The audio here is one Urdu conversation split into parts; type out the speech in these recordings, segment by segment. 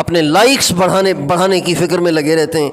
اپنے لائکس بڑھانے کی فکر میں لگے رہتے ہیں،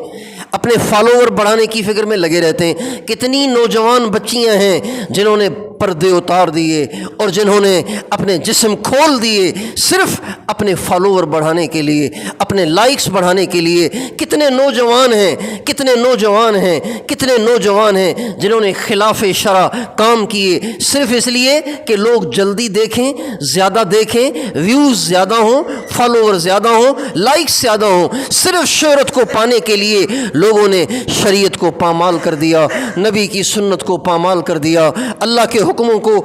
اپنے فالوور بڑھانے کی فکر میں لگے رہتے ہیں۔ کتنی نوجوان بچیاں ہیں جنہوں نے پردے اتار دیے اور جنہوں نے اپنے جسم کھول دیے صرف اپنے فالوور بڑھانے کے لیے، اپنے لائکس بڑھانے کے لیے۔ کتنے نوجوان ہیں، کتنے نوجوان ہیں، کتنے نوجوان ہیں جنہوں نے خلاف شرع کام کیے صرف اس لیے کہ لوگ جلدی دیکھیں، زیادہ دیکھیں، ویوز زیادہ ہوں، فالوور زیادہ ہوں، لائکس زیادہ ہوں۔ صرف شہرت کو پانے کے لیے لوگوں نے شریعت کو پامال کر دیا، نبی کی سنت کو پامال کر دیا، اللہ کے حکموں کو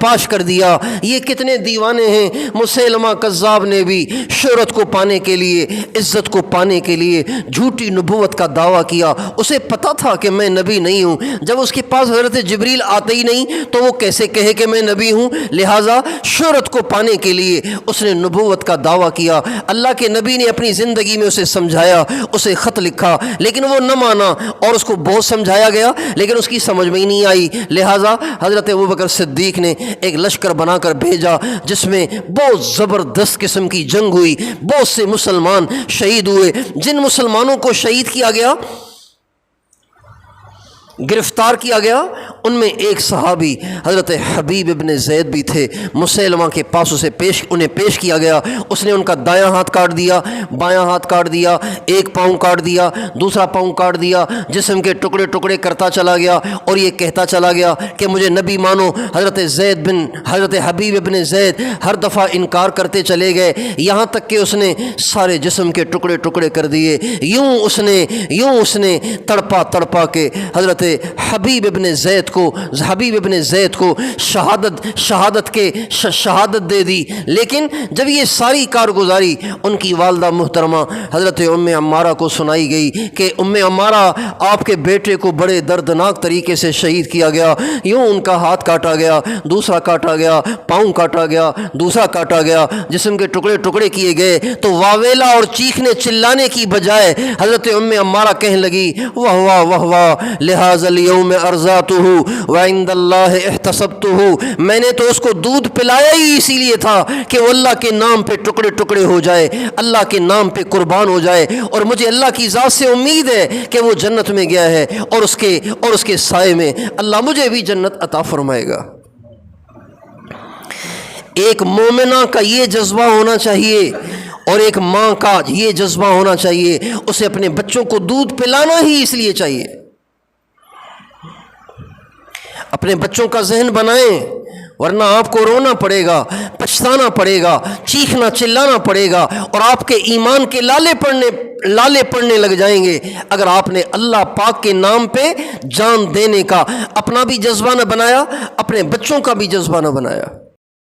پاش کر دیا۔ یہ کتنے دیوانے ہیں۔ مسیلمہ کذاب نے بھی شہرت کو پانے کے لیے، عزت کو پانے کے لیے جھوٹی نبوت کا دعویٰ کیا۔ اسے پتہ تھا کہ میں نبی نہیں ہوں، جب اس کے پاس حضرت جبریل آتے ہی نہیں تو وہ کیسے کہے کہ میں نبی ہوں؟ لہٰذا شہرت کو پانے کے لیے اس نے نبوت کا دعویٰ کیا۔ اللہ کے نبی نے اپنی زندگی میں اسے سمجھایا، اسے خط لکھا، لیکن وہ نہ مانا، اور اس کو بہت سمجھایا گیا لیکن اس کی سمجھ میں ہی نہیں آئی۔ لہٰذا حضرت ابوبکر صدیق نے ایک لشکر بنا کر بھیجا جس میں بہت زبردست قسم کی جنگ ہوئی، بہت سے مسلمان شہید ہوئے۔ جن مسلمانوں کو شہید کیا گیا، گرفتار کیا گیا، ان میں ایک صحابی حضرت حبیب ابن زید بھی تھے۔ مسیلمہ کے پاس انہیں پیش کیا گیا۔ اس نے ان کا دایاں ہاتھ کاٹ دیا، بایاں ہاتھ کاٹ دیا، ایک پاؤں کاٹ دیا، دوسرا پاؤں کاٹ دیا، جسم کے ٹکڑے ٹکڑے کرتا چلا گیا اور یہ کہتا چلا گیا کہ مجھے نبی مانو۔ حضرت حبیب ابن زید ہر دفعہ انکار کرتے چلے گئے، یہاں تک کہ اس نے سارے جسم کے ٹکڑے ٹکڑے کر دیے۔ یوں اس نے تڑپا کے حضرت حبیب ابن زید کو شہادت دے دی۔ لیکن جب یہ ساری کارگزاری ان کی والدہ محترمہ حضرت ام عمارہ کو سنائی گئی کہ ام عمارہ آپ کے بیٹے کو بڑے دردناک طریقے سے شہید کیا گیا، یوں ان کا ہاتھ کاٹا گیا، دوسرا کاٹا گیا، پاؤں کاٹا گیا، دوسرا کاٹا گیا، جسم کے ٹکڑے ٹکڑے کیے گئے، تو واویلا اور چیخنے چلانے کی بجائے حضرت ام عمارہ کہنے لگی واہ واہ واہ واہ لہٰذا اليوم ارزاتہ وعند اللہ احتسبتہ، میں نے تو اس کو دودھ پلایا ہی اسی لیے تھا کہ وہ اللہ کے نام پہ ٹکڑے ٹکڑے ہو جائے، اللہ کے نام پہ قربان ہو جائے، اور مجھے اللہ کی ذات سے امید ہے کہ وہ جنت میں گیا ہے اور اس کے سائے میں اللہ مجھے بھی جنت عطا فرمائے گا۔ ایک مومنہ کا یہ جذبہ ہونا چاہیے اور ایک ماں کا یہ جذبہ ہونا چاہیے، اسے اپنے بچوں کو دودھ پلانا ہی اس لیے چاہیے۔ اپنے بچوں کا ذہن بنائیں، ورنہ آپ کو رونا پڑے گا، پچھتانا پڑے گا، چیخنا چلانا پڑے گا، اور آپ کے ایمان کے لالے پڑنے لگ جائیں گے اگر آپ نے اللہ پاک کے نام پہ جان دینے کا اپنا بھی جذبہ نہ بنایا، اپنے بچوں کا بھی جذبہ نہ بنایا۔